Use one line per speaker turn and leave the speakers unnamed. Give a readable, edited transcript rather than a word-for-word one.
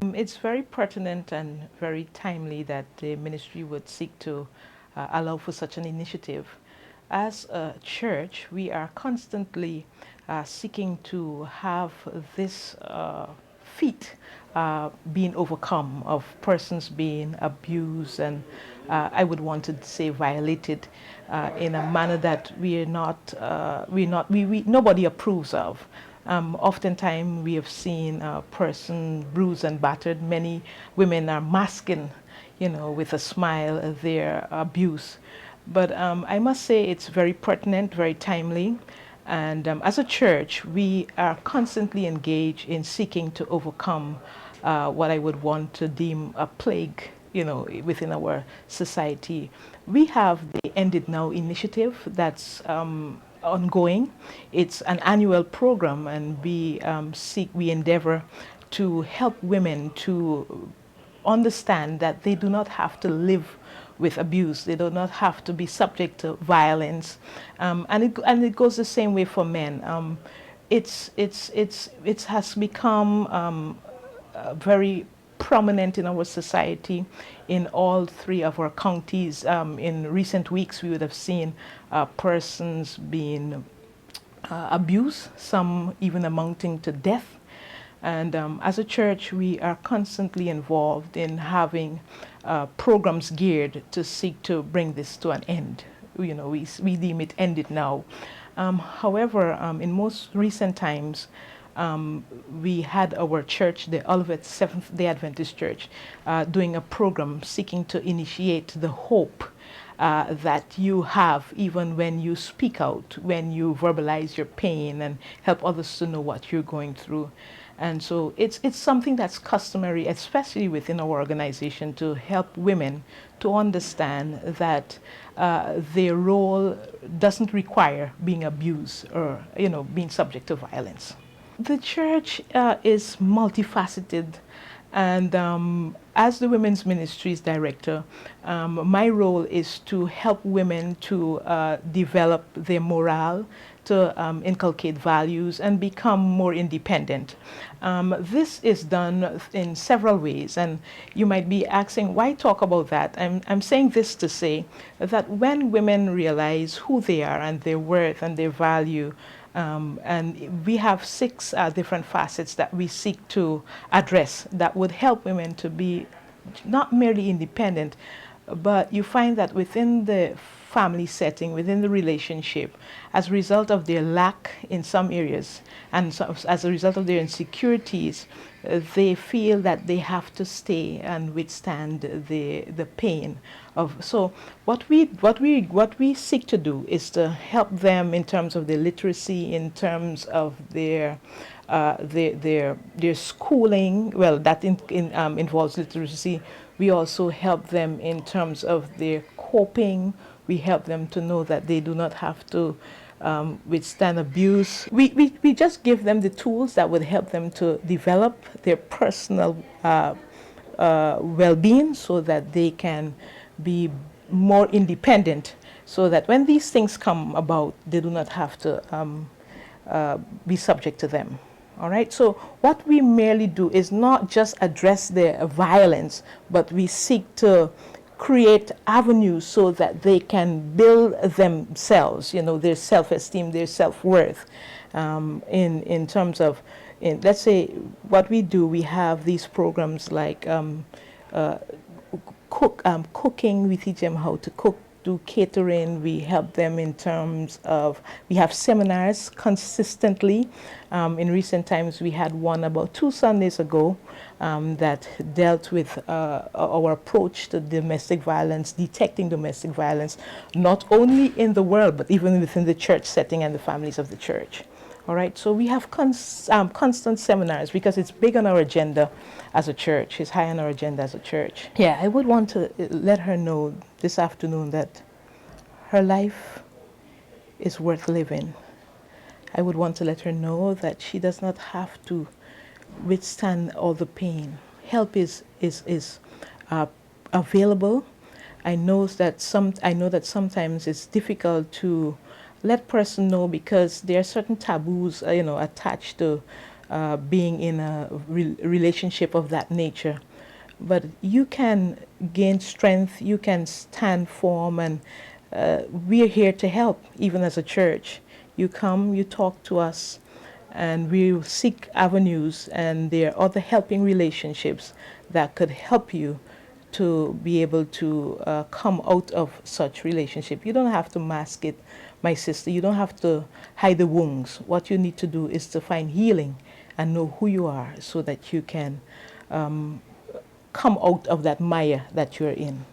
It's very pertinent and very timely that the ministry would seek to allow for such an initiative. As a church, we are constantly seeking to have this feat being overcome of persons being abused and I would want to say violated in a manner that nobody approves of. Oftentimes we have seen a person bruised and battered. Many women are masking, with a smile their abuse. But I must say it's very pertinent, very timely. And as a church, we are constantly engaged in seeking to overcome what I would want to deem a plague, within our society. We have the End It Now initiative that's ongoing. It's an annual program, and we endeavor to help women to understand that they do not have to live with abuse. They do not have to be subject to violence, and it goes the same way for men. It has become very prominent in our society in all three of our counties. In recent weeks, we would have seen persons being abused, some even amounting to death. And as a church, we are constantly involved in having programs geared to seek to bring this to an end. We deem it End It Now. However, in most recent times, we had our church, the Olivet Seventh-day Adventist Church, doing a program seeking to initiate the hope that you have even when you speak out, when you verbalize your pain and help others to know what you're going through. And so it's something that's customary, especially within our organization, to help women to understand that their role doesn't require being abused or being subject to violence. The church is multifaceted, and as the Women's Ministries Director, my role is to help women to develop their morale, to inculcate values, and become more independent. This is done in several ways, and you might be asking, why talk about that? I'm saying this to say that when women realize who they are and their worth and their value, and we have six different facets that we seek to address that would help women to be not merely independent, but you find that within the family setting, within the relationship, as a result of their lack in some areas, and so, as a result of their insecurities, they feel that they have to stay and withstand the pain of. So what we seek to do is to help them in terms of their literacy, in terms of their schooling. Well, that involves literacy. We also help them in terms of their coping. We help them to know that they do not have to withstand abuse. We just give them the tools that would help them to develop their personal well-being so that they can be more independent, so that when these things come about, they do not have to be subject to them. All right, so what we merely do is not just address the violence, but we seek to create avenues so that they can build themselves, their self-esteem, their self-worth, in terms of, let's say, what we do. We have these programs like cooking. We teach them how to cook, do catering. We help them in terms of, we have seminars consistently. In recent times, we had one about 2 Sundays ago that dealt with our approach to domestic violence, detecting domestic violence, not only in the world, but even within the church setting and the families of the church. All right, so we have constant seminars because it's big on our agenda as a church. It's high on our agenda as a church. Yeah, I would want to let her know this afternoon that her life is worth living. I would want to let her know that she does not have to withstand all the pain. Help is available. I know that sometimes it's difficult to let person know because there are certain taboos, attached to being in a relationship of that nature. But you can gain strength, you can stand firm, and we're here to help, even as a church. You come, you talk to us, and we will seek avenues, and there are other helping relationships that could help you to be able to come out of such relationship. You don't have to mask it, my sister. You don't have to hide the wounds. What you need to do is to find healing and know who you are so that you can come out of that mire that you're in.